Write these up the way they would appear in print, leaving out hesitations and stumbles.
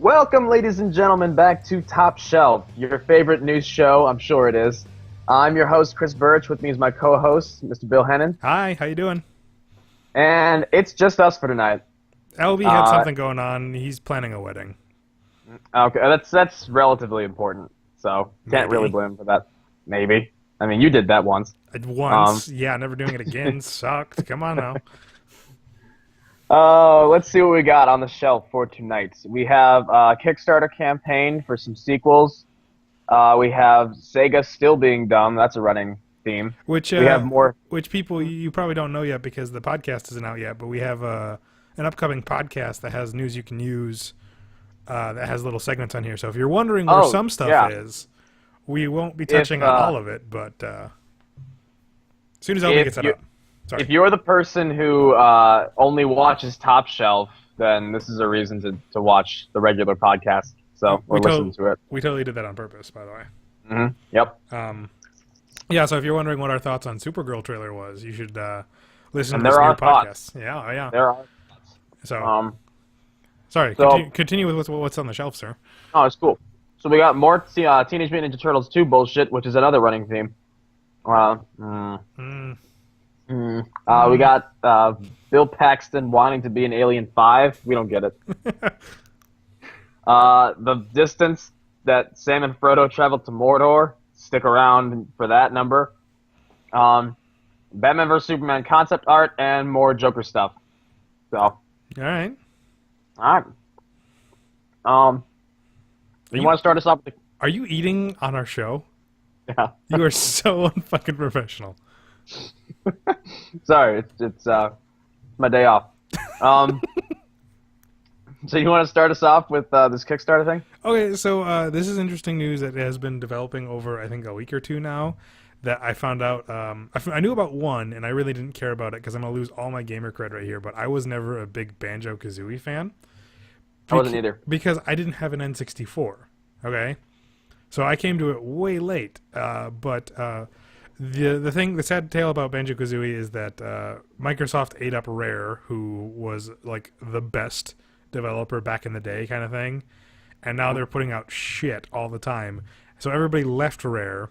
Welcome, ladies and gentlemen, back to Top Shelf, your favorite news show. I'm sure it is. I'm your host, Chris Birch. With me is my co-host, Mr. Bill Hennon. Hi, how you doing? And it's just us for tonight. LB had something going on. He's planning a wedding. Okay, that's relatively important, so can't really blame him for that. Maybe. I mean, you did that once. Once. Yeah, never doing it again. Sucked. Come on now. Let's see what we got on the shelf for tonight. We have a Kickstarter campaign for some sequels. We have Sega still being dumb. That's a running theme. Which we have more. Which people you probably don't know yet because the podcast isn't out yet. But we have an upcoming podcast that has news you can use. That has little segments on here. So if you're wondering where some stuff is, we won't be touching on all of it. But as soon as LB gets that up. Sorry. If you're the person who only watches Top Shelf, then this is a reason to watch the regular podcast. So or listen to it. We totally did that on purpose, by the way. Mm-hmm. Yep. Yeah. So if you're wondering what our thoughts on Supergirl trailer was, you should listen and to this new podcast. Yeah. Yeah. There are thoughts. So. Sorry. Continue with what's on the shelf, sir. Oh, it's cool. So we got more Teenage Mutant Ninja Turtles 2 bullshit, which is another running theme. We got Bill Paxton wanting to be in Alien 5. We don't get it. The distance that Sam and Frodo traveled to Mordor. Stick around for that number. Batman vs. Superman concept art and more Joker stuff. So. All right. You want to start us off? Are you eating on our show? Yeah. You are so unfucking professional. Sorry, it's my day off. So you want to start us off with this Kickstarter thing? Okay, so this is interesting news that has been developing over, I think, a week or two now, that I found out. I knew about one, and I really didn't care about it because I'm going to lose all my gamer cred right here, but I was never a big Banjo-Kazooie fan. I wasn't either. Because I didn't have an N64, okay? So I came to it way late, but the sad tale about Banjo-Kazooie is that Microsoft ate up Rare, who was like the best developer back in the day kind of thing, and now they're putting out shit all the time. So everybody left Rare,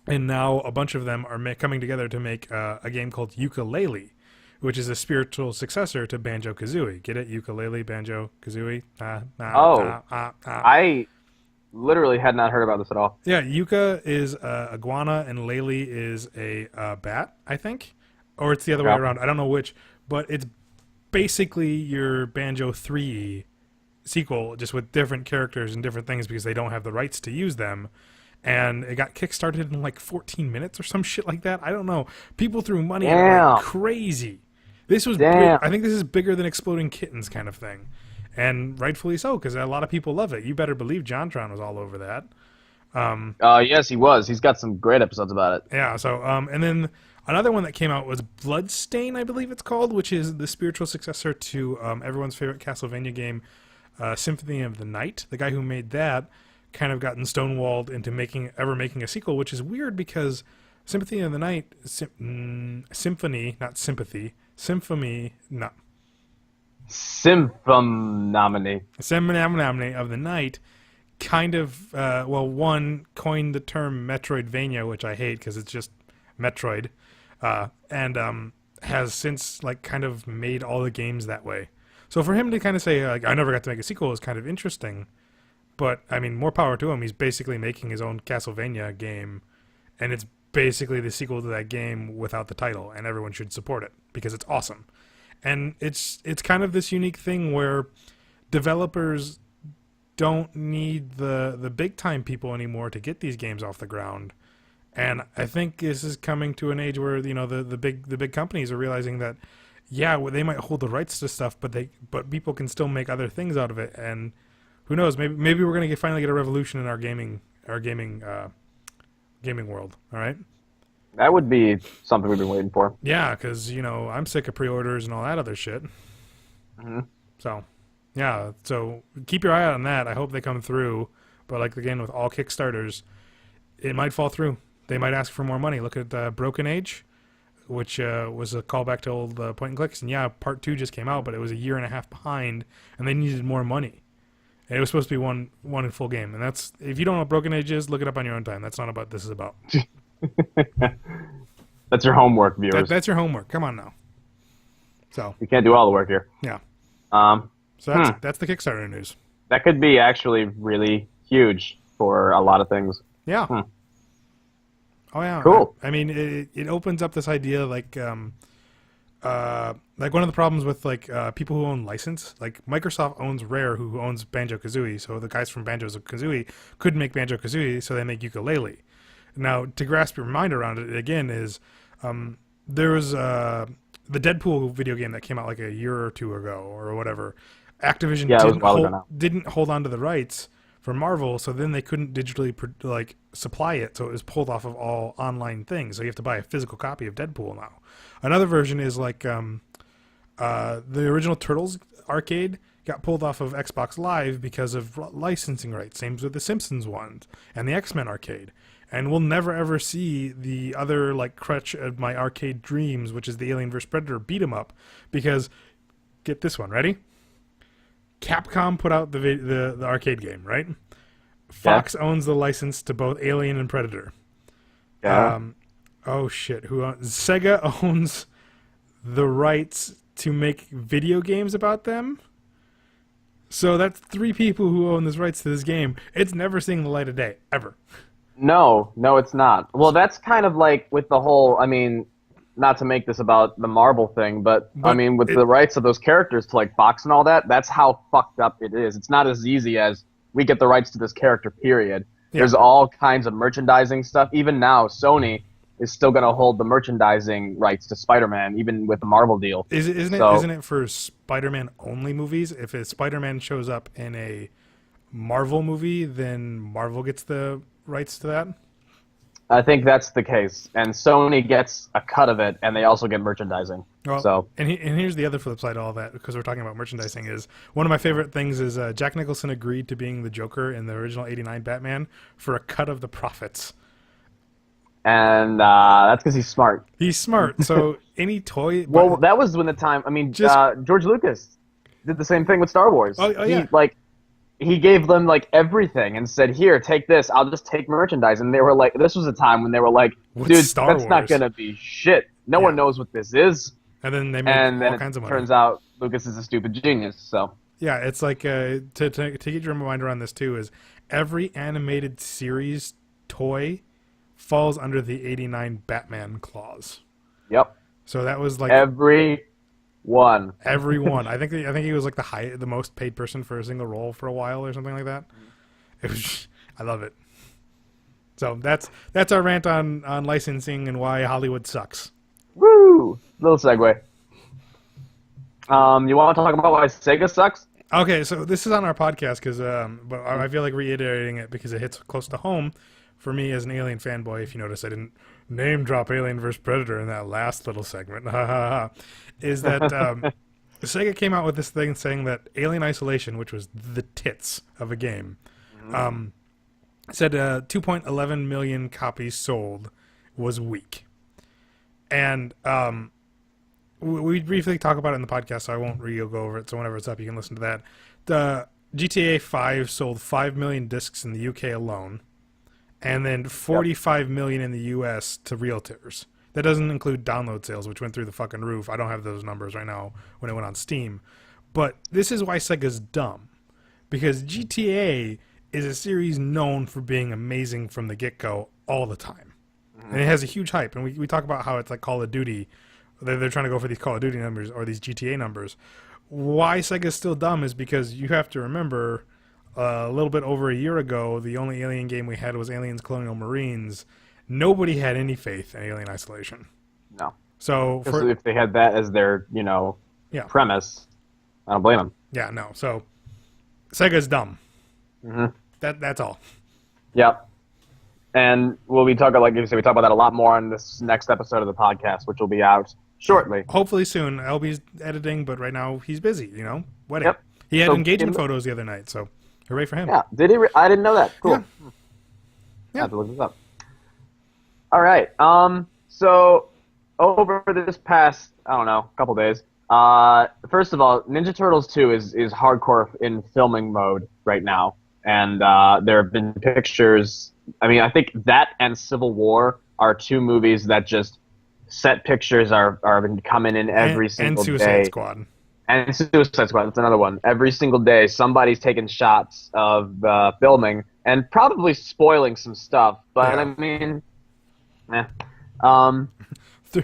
and now a bunch of them are coming together to make a game called Yooka-Laylee, which is a spiritual successor to Banjo-Kazooie. Get it? Ukulele, Banjo-Kazooie? I literally had not heard about this at all. Yeah, Yuka is iguana and Laylee is a bat, I think. Or it's the other way around. I don't know which. But it's basically your Banjo 3 sequel, just with different characters and different things because they don't have the rights to use them. And it got kickstarted in like 14 minutes or some shit like that. I don't know. People threw money at it like crazy. This was big. I think this is bigger than Exploding Kittens kind of thing. And rightfully so, because a lot of people love it. You better believe JonTron was all over that. Yes, he was. He's got some great episodes about it. Yeah, so, and then another one that came out was Bloodstain, I believe it's called, which is the spiritual successor to everyone's favorite Castlevania game, Symphony of the Night. The guy who made that kind of gotten stonewalled into making a sequel, which is weird because Symphony of the Night, Symphony, not Sympathy, Symphony, no. Symphony of the Night kind of, one coined the term Metroidvania, which I hate because it's just Metroid, and has since like kind of made all the games that way. So for him to kind of say, like, I never got to make a sequel is kind of interesting, but I mean, more power to him. He's basically making his own Castlevania game, and it's basically the sequel to that game without the title, and everyone should support it because it's awesome. And it's kind of this unique thing where developers don't need the big time people anymore to get these games off the ground. And I think this is coming to an age where, you know, the big companies are realizing that, yeah, well, they might hold the rights to stuff, but people can still make other things out of it. And who knows? Maybe we're gonna finally get a revolution in our gaming world. All right. That would be something we've been waiting for. Yeah, because, you know, I'm sick of pre-orders and all that other shit. Mm-hmm. So, yeah, so keep your eye out on that. I hope they come through. But like, again, with all Kickstarters, it might fall through. They might ask for more money. Look at Broken Age, which was a callback to old point and clicks. And yeah, part 2 just came out, but it was a year and a half behind, and they needed more money. And it was supposed to be one full game. And that's, if you don't know what Broken Age is, look it up on your own time. That's not what this is about. That's your homework, viewers. That's your homework. Come on now. So You can't do all the work here. yeah. Um, So that's the Kickstarter news. that could be actually really huge for a lot of things. Yeah. Oh yeah. Cool. I mean, it opens up this idea like one of the problems with people who own license, like Microsoft owns Rare, who owns Banjo-Kazooie, so the guys from Banjo-Kazooie couldn't make Banjo-Kazooie, so they make Yooka-Laylee. Now, to grasp your mind around it again is there was the Deadpool video game that came out like a year or two ago or whatever. Activision didn't hold on to the rights for Marvel, so then they couldn't digitally supply it, so it was pulled off of all online things. So you have to buy a physical copy of Deadpool now. Another version is the original Turtles arcade got pulled off of Xbox Live because of licensing rights. Same with the Simpsons ones and the X-Men arcade. And we'll never ever see the other crutch of my arcade dreams, which is the Alien vs Predator beat 'em up, because get this one, ready? Capcom put out the arcade game, right? Fox owns the license to both Alien and Predator. Yeah. Oh shit! Sega owns the rights to make video games about them. So that's 3 people who own the rights to this game. It's never seeing the light of day ever. No, it's not. Well, that's kind of like with the whole, I mean, not to make this about the Marvel thing, but I mean, with the rights of those characters to Fox and all that, that's how fucked up it is. It's not as easy as we get the rights to this character, period. Yeah. There's all kinds of merchandising stuff. Even now, Sony is still going to hold the merchandising rights to Spider-Man, even with the Marvel deal. Isn't it for Spider-Man only movies? If a Spider-Man shows up in a Marvel movie, then Marvel gets the rights to that? I think that's the case, and Sony gets a cut of it, and they also get merchandising. Well, and here's the other flip side of all that, because we're talking about merchandising, is one of my favorite things is Jack Nicholson agreed to being the Joker in the original '89 Batman for a cut of the profits. And that's because he's smart. He's smart, so any toy... Well, that was when the time... I mean, George Lucas did the same thing with Star Wars. Oh yeah. He gave them everything and said, "Here, take this. I'll just take merchandise." And they were like, "This was a time when they were like, dude, that's not gonna be shit. No one knows what this is." And then they made all kinds of money. Turns out Lucas is a stupid genius. So yeah, it's like to get your mind around this too is every animated series toy falls under the '89 Batman clause. Yep. So that was Everyone. I think he was the most paid person for a single role for a while or something like that. It was, I love it. So that's our rant on licensing and why Hollywood sucks. Woo! Little segue. You want to talk about why Sega sucks? Okay, so this is on our podcast but I feel like reiterating it because it hits close to home for me as an Alien fanboy. If you notice, I didn't name drop Alien vs Predator in that last little segment. Is that Sega came out with this thing saying that Alien Isolation, which was the tits of a game, said 2.11 million copies sold was weak. And we briefly talk about it in the podcast, so I won't go over it. So whenever it's up, you can listen to that. The GTA 5 sold 5 million discs in the UK alone, and then 45 million in the US to realtors. That doesn't include download sales, which went through the fucking roof. I don't have those numbers right now when it went on Steam. But this is why Sega's dumb. Because GTA is a series known for being amazing from the get-go all the time. And it has a huge hype. And we talk about how it's like Call of Duty. They're trying to go for these Call of Duty numbers or these GTA numbers. Why Sega's still dumb is because you have to remember a little bit over a year ago, the only Alien game we had was Aliens Colonial Marines. Nobody had any faith in Alien Isolation. No. So if they had that as their, premise, I don't blame them. Yeah, no. So Sega's dumb. That's all. Yep. And we'll be talking, like you said, we talk about that a lot more on this next episode of the podcast, which will be out shortly. Hopefully soon. LB's editing, but right now he's busy, wedding. Yep. He had engagement photos the other night, so hooray for him. Yeah. Did he? I didn't know that. Cool. Yeah. I have to look this up. All right. So over this past, I don't know, couple days, First of all, Ninja Turtles 2 is hardcore in filming mode right now, and there have been pictures. I mean, I think that and Civil War are two movies that just set pictures are been coming in every And single Suicide day. Squad. And Suicide Squad, that's another one. Every single day, somebody's taking shots of filming and probably spoiling some stuff. But Yeah. I mean, eh. Um,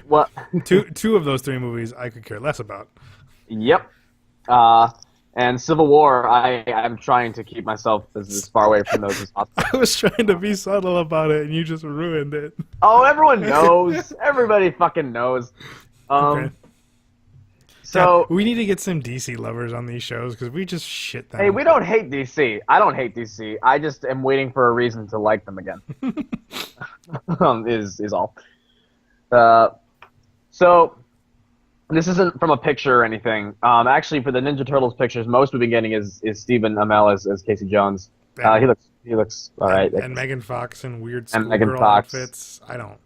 what? Two of those three movies I could care less about. Yep. And Civil War, I'm trying to keep myself as far away from those as possible. I was trying to be subtle about it, and you just ruined it. Oh, everyone knows. Everybody fucking knows. Okay. So we need to get some DC lovers on these shows because we just shit them. hey, we don't hate DC. I don't hate DC. I just am waiting for a reason to like them again. Is all. So this isn't from a picture or anything. Actually, for the Ninja Turtles pictures, most we've been getting is Stephen Amell as Casey Jones. He looks all right. And Megan Fox in weird And Megan schoolgirl Fox. outfits. I don't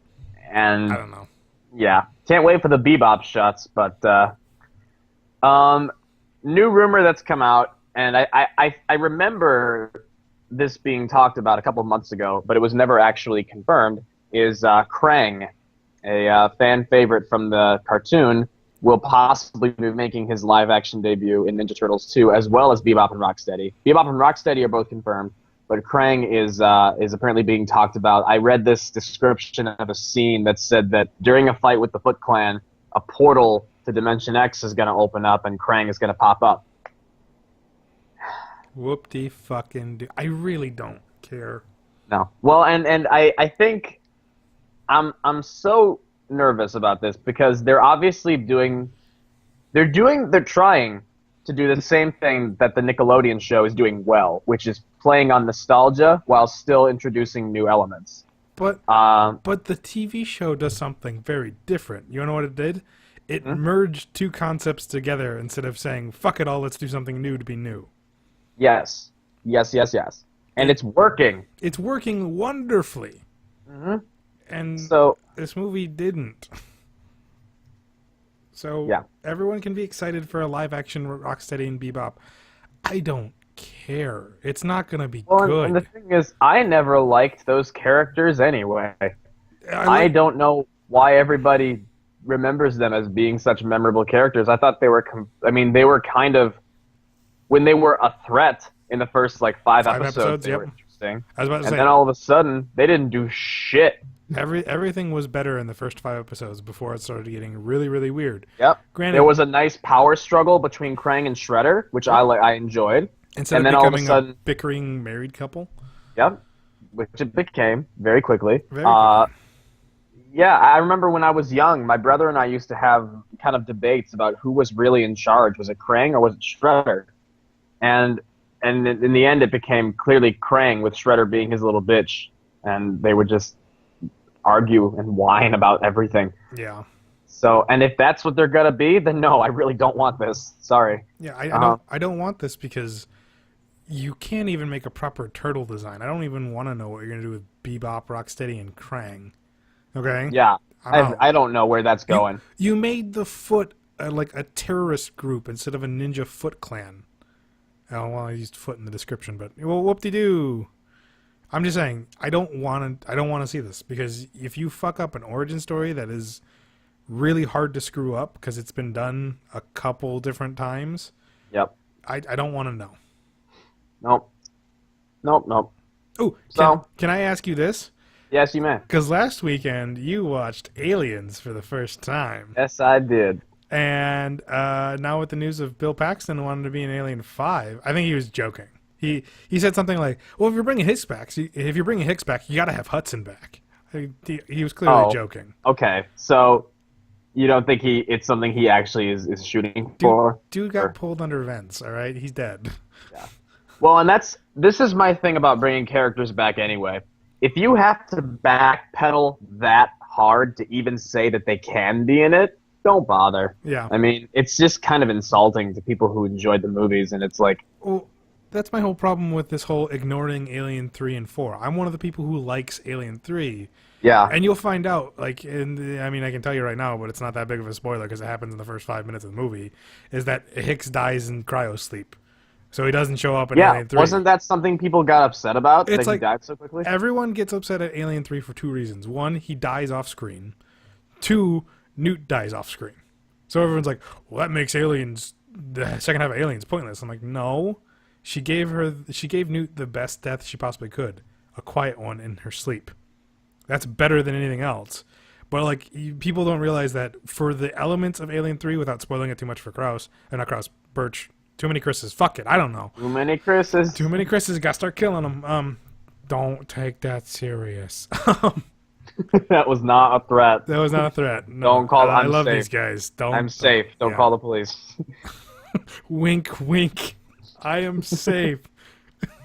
And know. yeah, can't wait for the Bebop shots. But new rumor that's come out, and I remember this being talked about a couple of months ago, but it was never actually confirmed. Is Krang, a fan favorite from the cartoon, will possibly be making his live-action debut in Ninja Turtles 2, as well as Bebop and Rocksteady. Bebop and Rocksteady are both confirmed, but Krang is apparently being talked about. I read this description of a scene that said that during a fight with the Foot Clan, a portal to Dimension X is going to open up and Krang is going to pop up. Whoop-de-fucking-do. I really don't care. No. Well, and I think I'm so nervous about this because they're obviously they're trying to do the same thing that the Nickelodeon show is doing well, which is playing on nostalgia while still introducing new elements. But the TV show does something very different. You know what it did? It merged two concepts together instead of saying, fuck it all, let's do something new to be new. Yes. And it's working. It's working wonderfully. Mm-hmm. And so this movie didn't. So yeah. Everyone can be excited for a live-action Rocksteady and Bebop. I don't care. It's not going to be good. And the thing is, I never liked those characters anyway. I don't know why everybody remembers them as being such memorable characters. I thought they were kind of, when they were a threat in the first five episodes they were interesting. I was about to say, then all of a sudden they didn't do shit. Everything was better in the first 5 episodes before it started getting really, really weird. Yep. Granted, there was a nice power struggle between Krang and Shredder, which I enjoyed. Instead and of then all of a becoming sudden, a bickering married couple. Yep. Which it became very quickly. Very quickly. Yeah, I remember when I was young, my brother and I used to have kind of debates about who was really in charge. Was it Krang or was it Shredder? And in the end, it became clearly Krang, with Shredder being his little bitch, and they would just argue and whine about everything. Yeah. So, and if that's what they're gonna be, then no, I really don't want this. Sorry. Yeah, I don't want this because you can't even make a proper turtle design. I don't even want to know what you're gonna do with Bebop, Rocksteady, and Krang. Okay. Yeah, I don't know where that's going. You made the Foot like a terrorist group instead of a ninja Foot Clan. Oh, well, I used Foot in the description, but well, whoop-de-doo. I'm just saying, I don't want to see this, because if you fuck up an origin story that is really hard to screw up because it's been done a couple different times, yep, I don't want to know. Nope. Oh, can I ask you this? Yes, you may. Because last weekend you watched Aliens for the first time. Yes, I did. And now with the news of Bill Paxton wanting to be in Alien 5, I think he was joking. He said something like, "Well, if you're bringing Hicks back, you got to have Hudson back." He was clearly joking. Okay, so you don't think it's something he actually is shooting for? Dude got pulled under vents. All right, he's dead. Yeah. Well, and this is my thing about bringing characters back anyway. If you have to backpedal that hard to even say that they can be in it, don't bother. Yeah. I mean, it's just kind of insulting to people who enjoyed the movies, and it's like, well, that's my whole problem with this whole ignoring Alien 3 and 4. I'm one of the people who likes Alien 3. Yeah. And you'll find out, like, I mean, I can tell you right now, but it's not that big of a spoiler because it happens in the first 5 minutes of the movie, is that Hicks dies in cryosleep. So he doesn't show up in Alien 3. Wasn't that something people got upset about, It's that like, he died so quickly? everyone gets upset at Alien 3 for 2 reasons. 1, he dies off screen. 2, Newt dies off screen. So everyone's like, well, that makes Aliens, the second half of Aliens, pointless. I'm like, no. She gave Newt the best death she possibly could. A quiet one in her sleep. That's better than anything else. But, like, people don't realize that for the elements of Alien 3, without spoiling it too much for Krause, not Krause, Birch, too many Chris's. Fuck it, I don't know. Too many Chris's. Too many Chris's, gotta start killing them. Don't take that serious. That was not a threat. That was not a threat. No, Don't call. I I'm love safe. these guys. I'm safe. Don't call the police. Wink, wink. I am safe.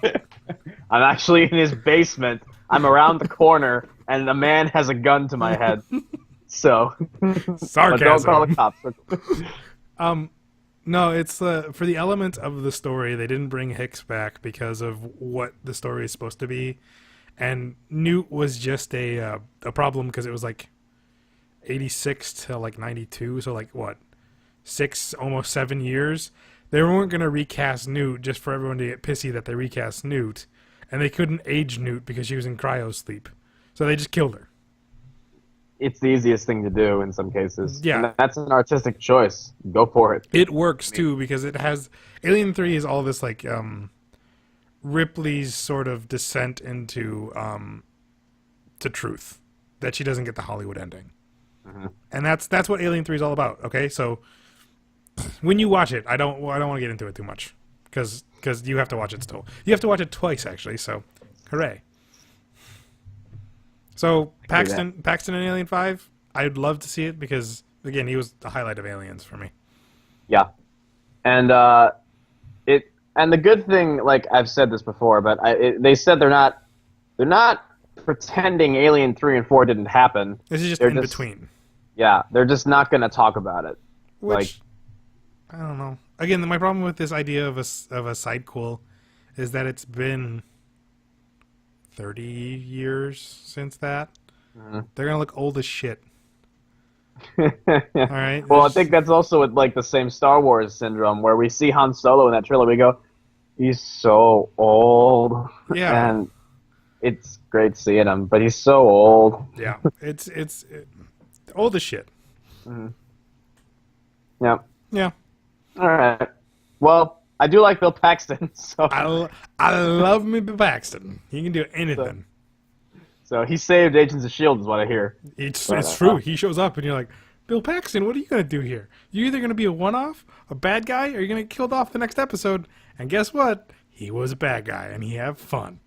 I'm actually in his basement. I'm around the corner, and a man has a gun to my head. So, Sarcasm. don't call the cops. No, it's for the element of the story. They didn't bring Hicks back because of what the story is supposed to be, and Newt was just a problem because it was like 86 to like 92, so like what, 6, almost 7 years. They weren't gonna recast Newt just for everyone to get pissy that they recast Newt, and they couldn't age Newt because she was in cryo sleep, so they just killed her. It's the easiest thing to do in some cases. Yeah. And that's an artistic choice. Go for it. It works too because it has Alien 3 is all this like Ripley's sort of descent into to truth, that she doesn't get the Hollywood ending. Mm-hmm. And that's what Alien 3 is all about, okay? So when you watch it, I don't want to get into it too much cuz you have to watch it still. You have to watch it twice actually, so hooray. So Paxton in Alien 5, I'd love to see it because again, he was the highlight of Aliens for me. Yeah. And and the good thing, like I've said this before, but they said they're not pretending Alien 3 and 4 didn't happen. This is just They're in between. Yeah, they're just not going to talk about it. Which I don't know. Again, my problem with this idea of a sidequel is that it's been 30 years since that. Mm-hmm. They're gonna look old as shit. All right. Well, I think that's also with like the same Star Wars syndrome where we see Han Solo in that trailer, we go, he's so old. Yeah. And it's great seeing him, but he's so old. Yeah. It's old as shit. Mm-hmm. Yeah. Yeah. All right. Well, I do like Bill Paxton, so I love me Bill Paxton. He can do anything. So he saved Agents of S.H.I.E.L.D. is what I hear. It's true. He shows up and you're like, Bill Paxton, what are you going to do here? You're either going to be a one-off, a bad guy, or you're going to get killed off the next episode. And guess what? He was a bad guy, and he had fun.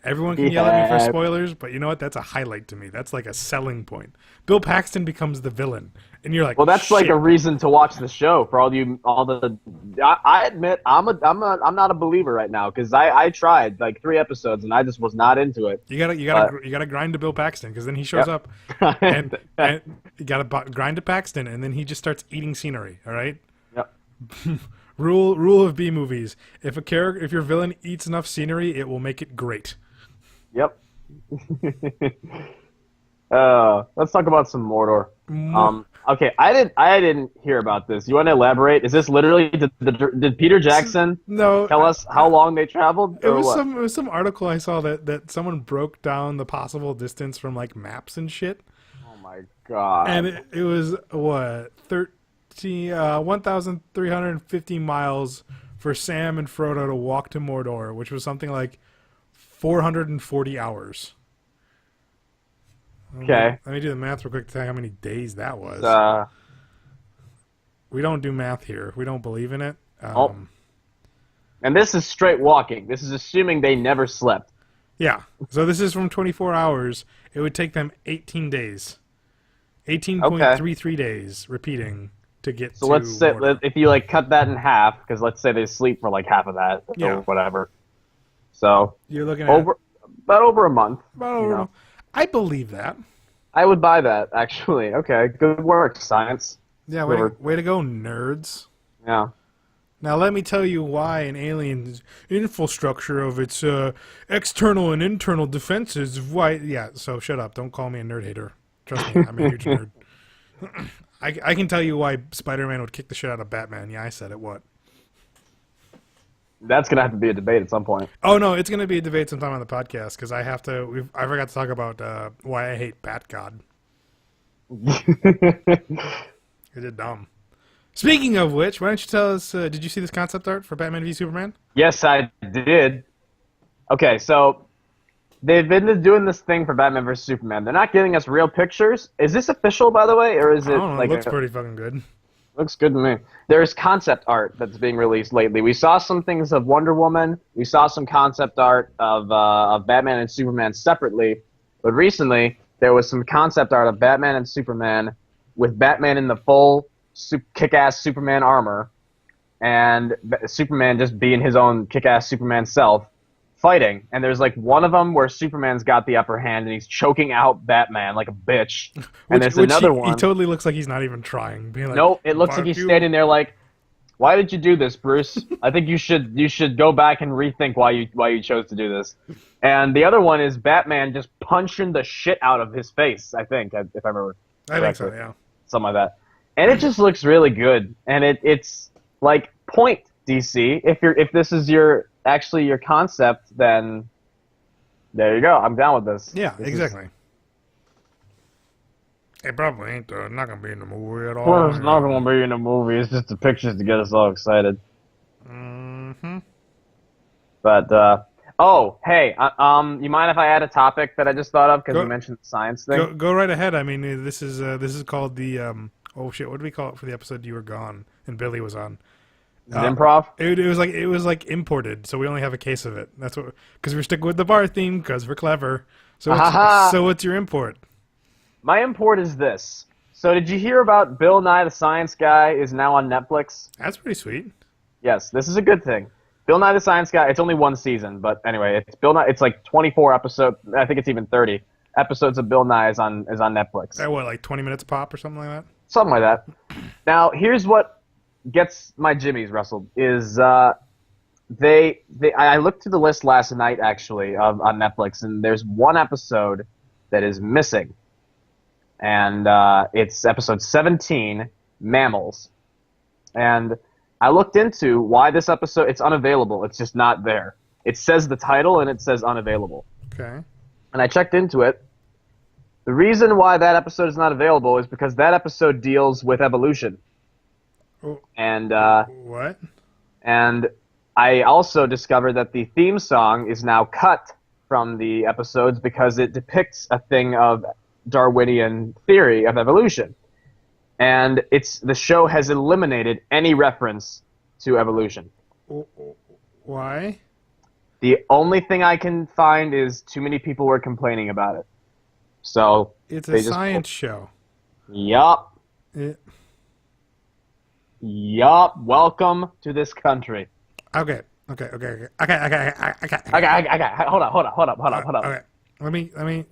Everyone can yell at me for spoilers, but you know what? That's a highlight to me. That's like a selling point. Bill Paxton becomes the villain, and you're like, well, that's shit. like a reason to watch the show for all the. I admit I'm not a believer right now because I tried like 3 episodes and I just was not into it. You gotta grind to Bill Paxton because then he shows up, and you gotta grind to Paxton, and then he just starts eating scenery. All right. Yep. Rule of B movies: if your villain eats enough scenery, it will make it great. Yep. Let's talk about some Mordor. Okay, I didn't hear about this. You want to elaborate? Is this literally did Peter Jackson tell us how long they traveled? It was some article I saw that someone broke down the possible distance from like maps and shit. Oh my god! And it was what 1,350 miles for Sam and Frodo to walk to Mordor, which was something like 440 hours. Okay. Let me do the math real quick to tell you how many days that was. We don't do math here. We don't believe in it. And this is straight walking. This is assuming they never slept. Yeah. So this is from 24 hours. It would take them 18 days. 18.33 days repeating to get so to let's say Mordor. if you like cut that in half, because let's say they sleep for like half of that or whatever. So you're looking at about over a month. I believe that. I would buy that actually. Okay, good work, science. Yeah, way to go, nerds. Yeah. Now let me tell you why an alien's infrastructure of its external and internal defenses. Why? Yeah. So shut up. Don't call me a nerd hater. Trust me, I'm a huge nerd. I can tell you why Spider-Man would kick the shit out of Batman. Yeah, I said it. What? That's gonna have to be a debate at some point. Oh no, it's gonna be a debate sometime on the podcast because I have to. I forgot to talk about why I hate Bat God. Is it dumb? Speaking of which, why don't you tell us? Did you see this concept art for Batman v Superman? Yes, I did. Okay, so they've been doing this thing for Batman vs Superman. They're not giving us real pictures. Is this official, by the way, or is I it don't know, like it looks pretty fucking good. Looks good to me. There's concept art that's being released lately. We saw some things of Wonder Woman. We saw some concept art of Batman and Superman separately. But recently, there was some concept art of Batman and Superman with Batman in the full kick-ass Superman armor and Superman just being his own kick-ass Superman self fighting. And there's like one of them where Superman's got the upper hand and he's choking out Batman like a bitch. And there's another one. He totally looks like he's not even trying. Being like, nope, it looks like he's standing there like, why did you do this, Bruce? I think you should go back and rethink why you chose to do this. And the other one is Batman just punching the shit out of his face, I think, if I remember correctly. I think so, yeah. Something like that. And it just looks really good. And it's like, point, DC. If this is your concept, then there you go. I'm down with this. Yeah, exactly. It probably ain't not gonna be in the movie at all. Well, it's not gonna be in the movie. It's just the pictures to get us all excited. Mm-hmm. But oh, hey, you mind if I add a topic that I just thought of because you mentioned the science thing? Go right ahead. I mean, this is called the oh shit. What did we call it for the episode you were gone and Billy was on? Improv. It was like imported, so we only have a case of it. That's what, because we're sticking with the bar theme because we're clever. So what's your import? My import is this. So did you hear about Bill Nye the Science Guy is now on Netflix? That's pretty sweet. Yes, this is a good thing. Bill Nye the Science Guy. It's only one season, but anyway, it's Bill Nye. It's like 24 episodes. I think it's even 30 episodes of Bill Nye is on Netflix. What, like 20 minutes a pop or something like that? Something like that. Now here's what gets my jimmies rustled is I looked through the list last night actually on Netflix, and there's one episode that is missing, and it's episode 17, Mammals. And I looked into why this episode, it's unavailable. It's just not there. It says the title and it says unavailable. Okay. And I checked into it. The reason why that episode is not available is because that episode deals with evolution. Oh, and what? And I also discovered that the theme song is now cut from the episodes because it depicts a thing of Darwinian theory of evolution. And the show has eliminated any reference to evolution. Why? The only thing I can find is too many people were complaining about it. So it's a science show. Yup. Yup. Welcome to this country. Okay. Hold on. Okay. Let me.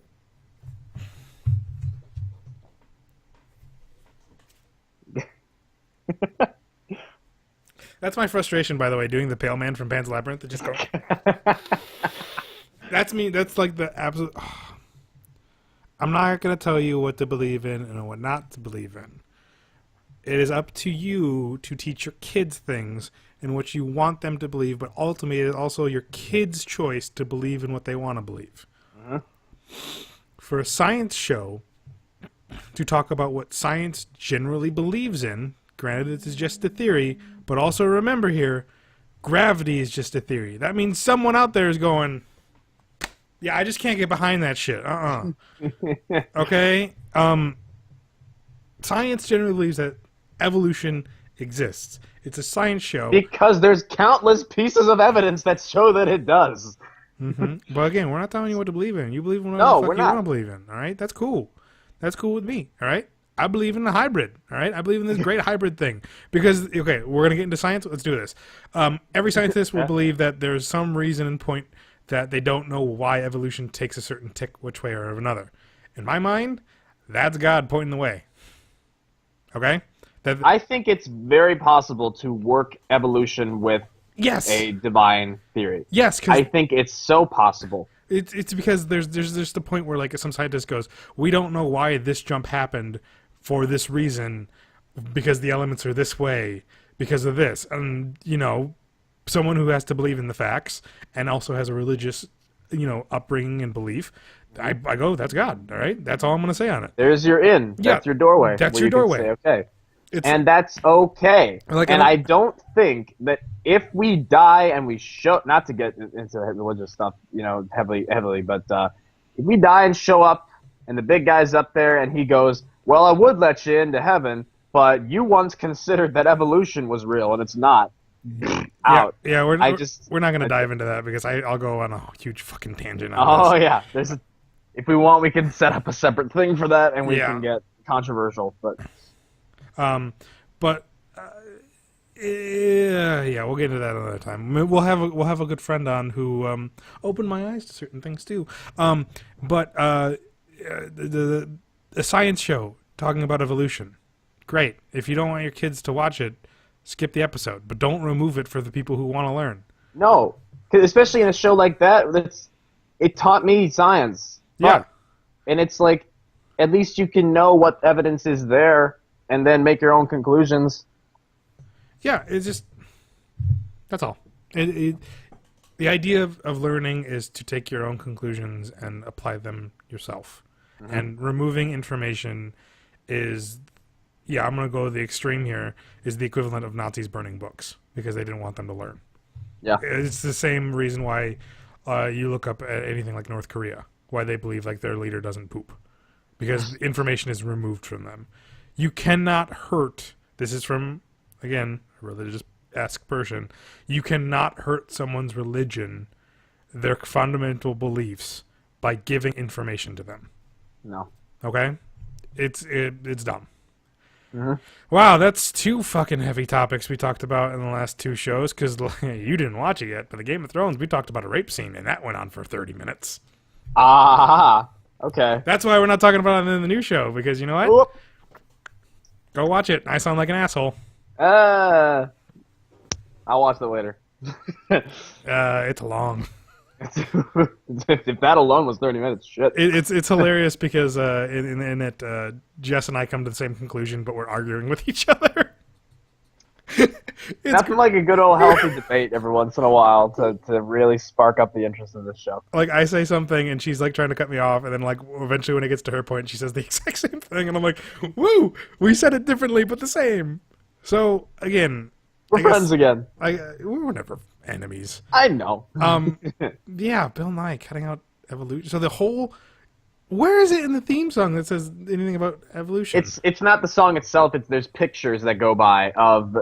That's my frustration, by the way, doing the Pale Man from Pan's Labyrinth. Just go. That's me. That's like the absolute. Oh. I'm not going to tell you what to believe in and what not to believe in. It is up to you to teach your kids things and what you want them to believe, but ultimately it is also your kids' choice to believe in what they want to believe. Uh-huh. For a science show to talk about what science generally believes in, granted it is just a theory, but also remember here, gravity is just a theory. That means someone out there is going, yeah, I just can't get behind that shit. Okay? Science generally believes that evolution exists. It's a science show. Because there's countless pieces of evidence that show that it does. Mm-hmm. But again, we're not telling you what to believe in. You believe in what the fuck you want to believe in. All right? That's cool. That's cool with me. All right? I believe in the hybrid. All right? I believe in this great hybrid thing. Because, okay, we're going to get into science. Let's do this. Every scientist will believe that there's some reason and point that they don't know why evolution takes a certain tick which way or another. In my mind, that's God pointing the way. Okay? That I think it's very possible to work evolution with yes, a divine theory. yes, because I think it's so possible. it's because there's the point where like some scientist goes, we don't know why this jump happened for this reason, because the elements are this way because of this, and someone who has to believe in the facts and also has a religious upbringing and belief. I go, that's God. All right, that's all I'm going to say on it. There's your in. Yeah, That's your doorway. that's where your you can doorway. say, okay. It's That's okay. Like, and I don't think that if we die and we show, not to get into religious stuff, heavily, but if we die and show up and the big guy's up there and he goes, well, I would let you into heaven, but you once considered that evolution was real and it's not. Out. Yeah, we're not going to dive into that because I'll go on a huge fucking tangent on Oh this. yeah, if we want, we can set up a separate thing for that, and we Yeah. can get controversial. But yeah, we'll get into that another time. We'll have a good friend on who opened my eyes to certain things too. But the science show talking about evolution, great. If you don't want your kids to watch it, skip the episode, but don't remove it for the people who want to learn. no, 'cause especially in a show like that, it taught me science. Yeah. Fuck. And it's like, at least you can know what evidence is there, and then make your own conclusions. Yeah, it's just that's all. The idea of learning is to take your own conclusions and apply them yourself. Mm-hmm. And removing information is, I'm going to go the extreme here, is the equivalent of Nazis burning books because they didn't want them to learn. Yeah. It's the same reason why you look up at anything like North Korea, why they believe like their leader doesn't poop, because information is removed from them. You cannot hurt, this is from, again, a religious-esque person, you cannot hurt someone's religion, their fundamental beliefs, by giving information to them. No. Okay? It's dumb. Mm-hmm. Wow, that's two fucking heavy topics we talked about in the last two shows, because you didn't watch it yet, but the Game of Thrones, we talked about a rape scene, and that went on for 30 minutes. Ah, okay. That's why we're not talking about it in the new show, because you know what? Whoop. Go watch it. I sound like an asshole. I'll watch that later. It's long. If that alone was 30 minutes, shit. It's hilarious because in it, Jess and I come to the same conclusion, but we're arguing with each other. That's like a good old healthy debate every once in a while to really spark up the interest in this show. Like, I say something and she's like trying to cut me off, and then like eventually when it gets to her point, she says the exact same thing, and I'm like, woo, we said it differently but the same. So again, We're friends again. We were never enemies. I know. Yeah, Bill Nye cutting out evolution. So the whole, where is it in the theme song that says anything about evolution? It's not the song itself. There's pictures that go by of.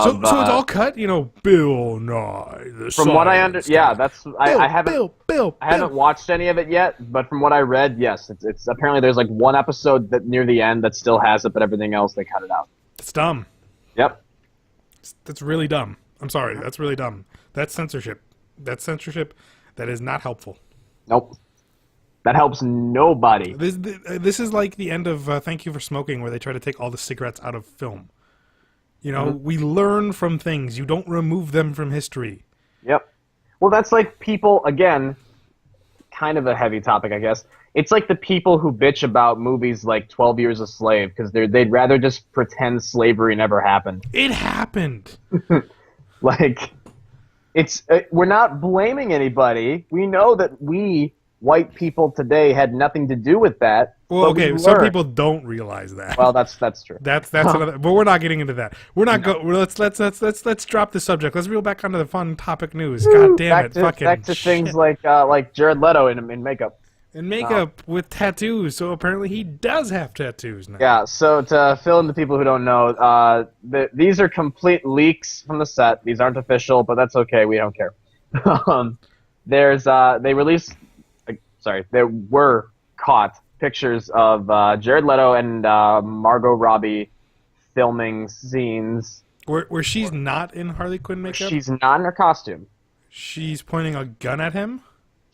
So it's all cut, Bill Nye. From what I yeah, that's I haven't Bill. I haven't watched any of it yet, but from what I read, yes, it's apparently there's like one episode that near the end that still has it, but everything else they cut it out. It's dumb. Yep. That's really dumb. I'm sorry, that's really dumb. That's censorship. That's censorship that is not helpful. Nope. That helps nobody. This is like the end of Thank You for Smoking, where they try to take all the cigarettes out of film. We learn from things. You don't remove them from history. Yep. Well, that's like people, again, kind of a heavy topic, I guess. It's like the people who bitch about movies like 12 Years a Slave, because they'd rather just pretend slavery never happened. It happened. Like, we're not blaming anybody. We know that we, white people today, had nothing to do with that. Well, okay, some people don't realize that. Well, that's true. That's another. But we're not getting into that. We're not Let's drop the subject. Let's reel back onto the fun topic news. God damn it! Back to things like Jared Leto in makeup. In makeup with tattoos. So apparently he does have tattoos now. Yeah. So to fill in the people who don't know, these are complete leaks from the set. These aren't official, but that's okay. We don't care. They released. There were caught pictures of Jared Leto and Margot Robbie filming scenes where she's not in Harley Quinn makeup. She's not in her costume. She's pointing a gun at him.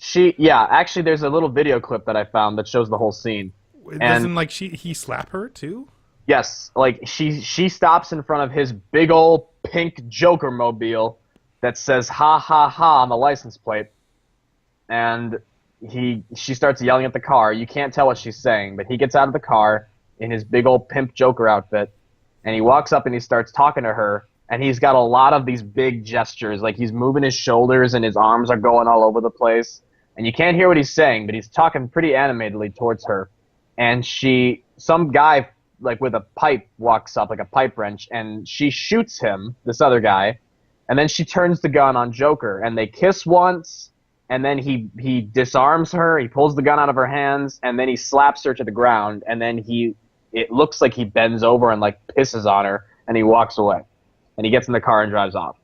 Actually, there's a little video clip that I found that shows the whole scene. Doesn't he slap her too? Yes, like she stops in front of his big old pink Joker mobile that says "ha ha ha" on the license plate, and she starts yelling at the car. You can't tell what she's saying, but he gets out of the car in his big old pimp Joker outfit, and he walks up and he starts talking to her. And he's got a lot of these big gestures, like he's moving his shoulders and his arms are going all over the place. And you can't hear what he's saying, but he's talking pretty animatedly towards her. And some guy like with a pipe walks up, like a pipe wrench, and she shoots him, this other guy. And then she turns the gun on Joker, and they kiss once. And then he disarms her. He pulls the gun out of her hands, and then he slaps her to the ground. And then it looks like he bends over and like pisses on her, and he walks away. And he gets in the car and drives off.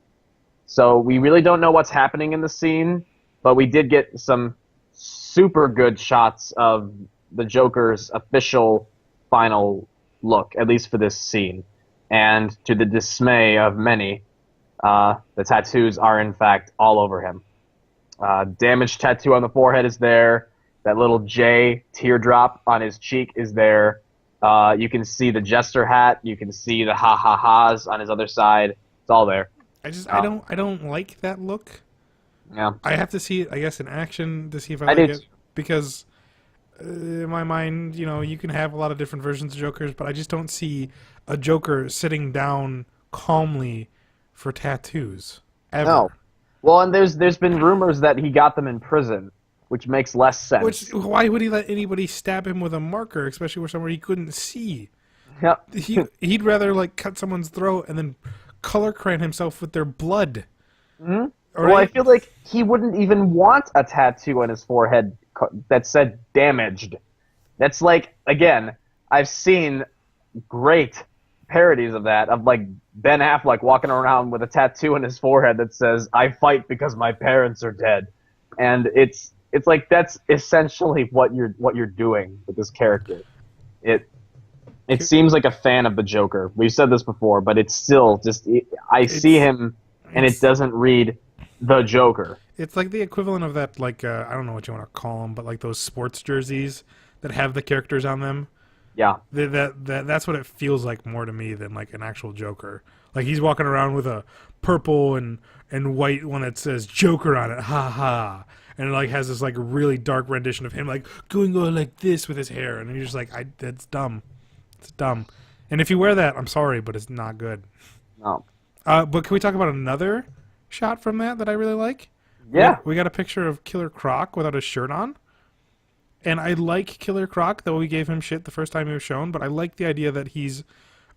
So we really don't know what's happening in the scene, but we did get some super good shots of the Joker's official final look, at least for this scene. And to the dismay of many, the tattoos are in fact all over him. Damaged tattoo on the forehead is there. That little J teardrop on his cheek is there. You can see the jester hat. You can see the ha ha ha's on his other side. It's all there. I don't like that look. Yeah. I have to see it, I guess, in action to see if I like it. Because in my mind, you can have a lot of different versions of Jokers, but I just don't see a Joker sitting down calmly for tattoos ever. No. Well, and there's been rumors that he got them in prison, which makes less sense. Why would he let anybody stab him with a marker, especially where somewhere he couldn't see? Yep. He'd rather like cut someone's throat and then color crayon himself with their blood. Mm-hmm. Right? Well, I feel like he wouldn't even want a tattoo on his forehead that said "damaged." That's like, again, I've seen great parodies of that, of like Ben Affleck walking around with a tattoo on his forehead that says "I fight because my parents are dead," and it's like that's essentially what you're doing with this character. It seems like a fan of the Joker. We've said this before, but it's still just I see him and it doesn't read the Joker. It's like the equivalent of that, like I don't know what you want to call them, but like those sports jerseys that have the characters on them. Yeah, that's what it feels like more to me than like an actual Joker. Like he's walking around with a purple and white one that says Joker on it, ha ha, and it like has this like really dark rendition of him like going on like this with his hair, and you're just like, that's dumb, it's dumb. And if you wear that, I'm sorry, but it's not good. no. But can we talk about another shot from that I really like? Yeah, we got a picture of Killer Croc without a shirt on. And I like Killer Croc, though we gave him shit the first time he was shown, but I like the idea that he's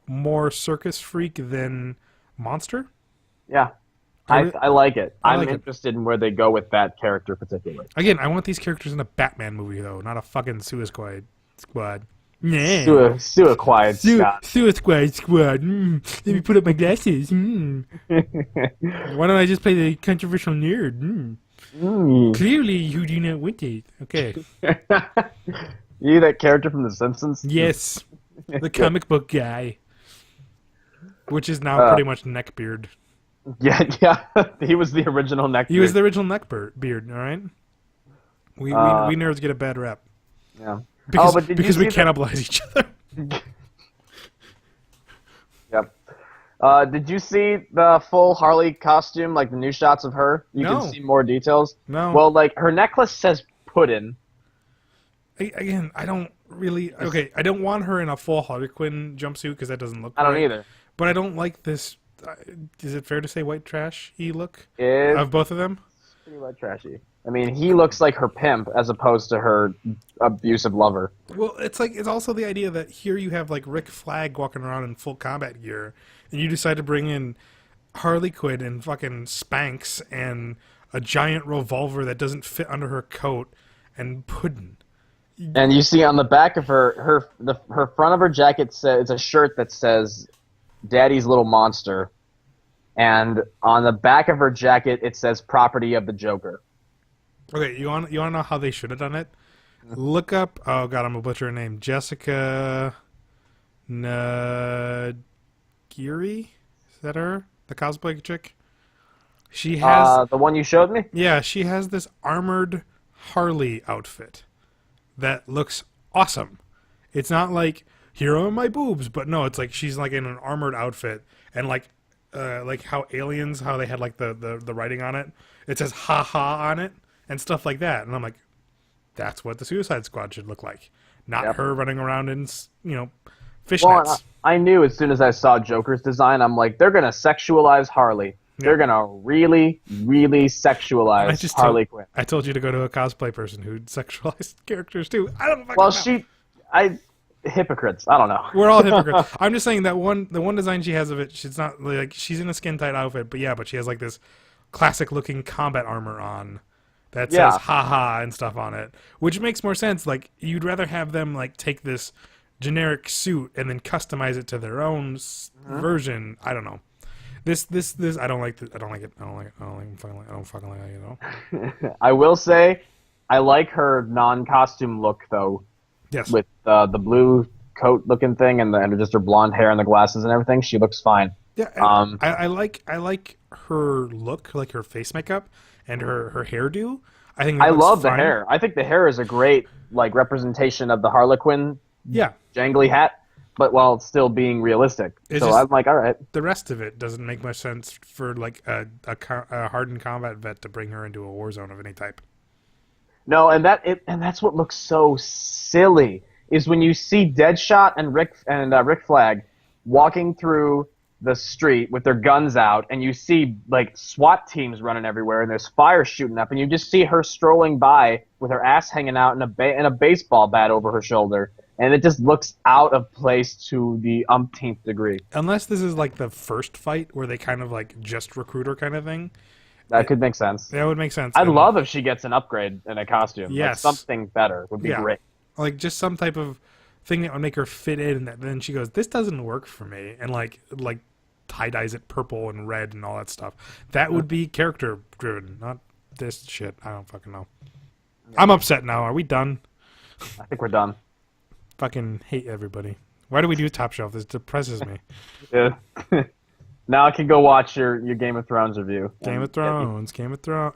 more circus freak than monster. Yeah, I like it. I'm like interested in where they go with that character particularly. Again, I want these characters in a Batman movie, though, not a fucking Suicide Squad. Nah. Suicide Squad. Suicide Squad. Let me put up my glasses. Why don't I just play the controversial nerd? Clearly, you do not want it. Okay. You that character from The Simpsons? Yes. The comic book guy. Which is now pretty much Neckbeard. Yeah. He was the original Neckbeard. He was the original Neckbeard, all right? We nerds get a bad rep. Yeah. Because we cannibalize each other. Yep. Did you see the full Harley costume, like the new shots of her? You No. can see more details? No. Well, like, her necklace says Puddin'. Again, I don't really... Okay, I don't want her in a full Harley Quinn jumpsuit because that doesn't look I don't right. either. But I don't like this... is it fair to say white trash-y look? It's Of both of them? pretty white trashy. I mean, he looks like her pimp as opposed to her abusive lover. Well, it's also the idea that here you have like Rick Flag walking around in full combat gear, and you decide to bring in Harley Quinn and fucking Spanx and a giant revolver that doesn't fit under her coat and Puddin'. And you see on the back of her front of her jacket says it's a shirt that says "Daddy's Little Monster," and on the back of her jacket it says "Property of the Joker." Okay, you want to know how they should have done it? Look up. Oh god, I'm gonna butcher her name. Jessica Nagiri? Is that her? The cosplay chick? She has the one you showed me. Yeah, she has this armored Harley outfit that looks awesome. It's not like here are my boobs. But no, it's like she's like in an armored outfit, and like how Aliens, how they had like the writing on it. It says "ha ha" on it and stuff like that. And I'm like, that's what the Suicide Squad should look like, not her running around in fishnets. Well, I knew as soon as I saw Joker's design, I'm like, they're gonna sexualize Harley. They're gonna really, really sexualize Harley Quinn. I told you to go to a cosplay person who sexualized characters too. I don't know. Well, hypocrites. I don't know. We're all hypocrites. I'm just saying that the one design she has of it, she's not like she's in a skin tight outfit, but she has like this classic looking combat armor on that says "ha ha" and stuff on it, which makes more sense. Like you'd rather have them like take this generic suit and then customize it to their own version. I don't know. This I don't like it. I don't fucking like it, you know. I will say, I like her non-costume look though. Yes. With the blue coat looking thing and just her blonde hair and the glasses and everything, she looks fine. Yeah. I like her look, like her face makeup and her hairdo. I love the hair. I think the hair is a great like representation of the Harlequin. Yeah. Jangly hat, but while still being realistic. I'm like, all right. The rest of it doesn't make much sense for like a hardened combat vet to bring her into a war zone of any type. No, and that's what looks so silly is when you see Deadshot and Rick Flag walking through the street with their guns out, and you see like SWAT teams running everywhere, and there's fire shooting up, and you just see her strolling by with her ass hanging out and a baseball bat over her shoulder, and it just looks out of place to the umpteenth degree. Unless this is like the first fight where they kind of like just recruit her kind of thing. That could make sense. That would make sense. I'd love if she gets an upgrade in a costume. Yes. Like something better would be great. Like just some type of thing that would make her fit in, and then she goes, "This doesn't work for me," and like tie-dyes it purple and red and all that stuff. That would be character driven, not this shit. I don't fucking know. I'm upset now. Are we done? I think we're done. Fucking hate everybody. Why do we do Top Shelf? This depresses me. Yeah. Now I can go watch your Game of Thrones review. Game of Thrones.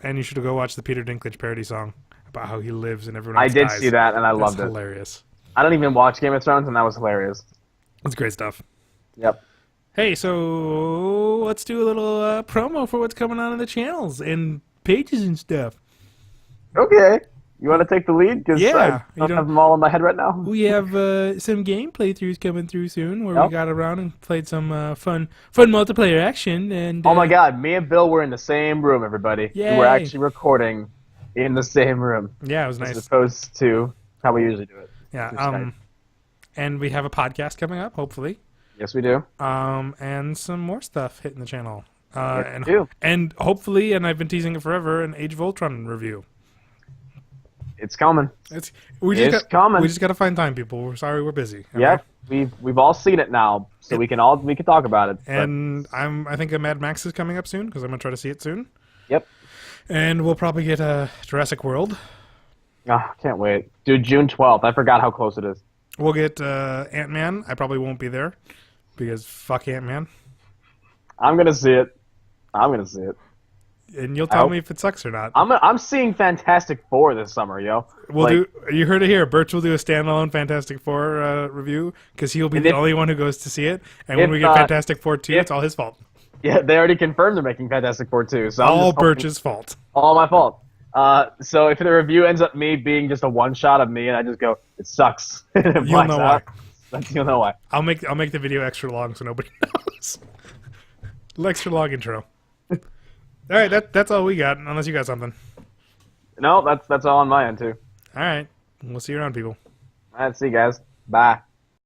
And you should go watch the Peter Dinklage parody song about how he lives and everyone else I did dies. see that, and I loved it. Hilarious. I don't even watch Game of Thrones, and that was hilarious. It's great stuff. Yep. Hey, so let's do a little promo for what's coming on in the channels and pages and stuff. Okay. You want to take the lead? Because yeah, I don't have them all in my head right now. We have some game playthroughs coming through soon where we got around and played some fun multiplayer action. And oh my god, me and Bill were in the same room, everybody. Yay. We were actually recording in the same room. Yeah, it was nice. As opposed to how we usually do it. Yeah, and we have a podcast coming up, hopefully. Yes, we do. And some more stuff hitting the channel. Yes, we do. And hopefully, and I've been teasing it forever, an Age of Ultron review. It's coming. We just got to find time, people. We're sorry, we're busy. Yep, we've all seen it now, so we can talk about it. And I think a Mad Max is coming up soon because I'm gonna try to see it soon. Yep. And we'll probably get a Jurassic World. Oh, can't wait, dude. June 12th. I forgot how close it is. We'll get Ant-Man. I probably won't be there because fuck Ant-Man. I'm gonna see it. And you'll tell me if it sucks or not. I'm seeing Fantastic Four this summer, yo. You heard it here. Birch will do a standalone Fantastic Four review because he'll be the only one who goes to see it. And when we get Fantastic Four 2, it's all his fault. Yeah, they already confirmed they're making Fantastic Four 2. So all Birch's fault. All my fault. So if the review ends up me being just a one shot of me and I just go, it sucks. And you'll know why. You'll know why. I'll make the video extra long so nobody knows. Extra long intro. All right, that's all we got. Unless you got something. No, that's all on my end too. All right, we'll see you around, people. All right, see you guys. Bye.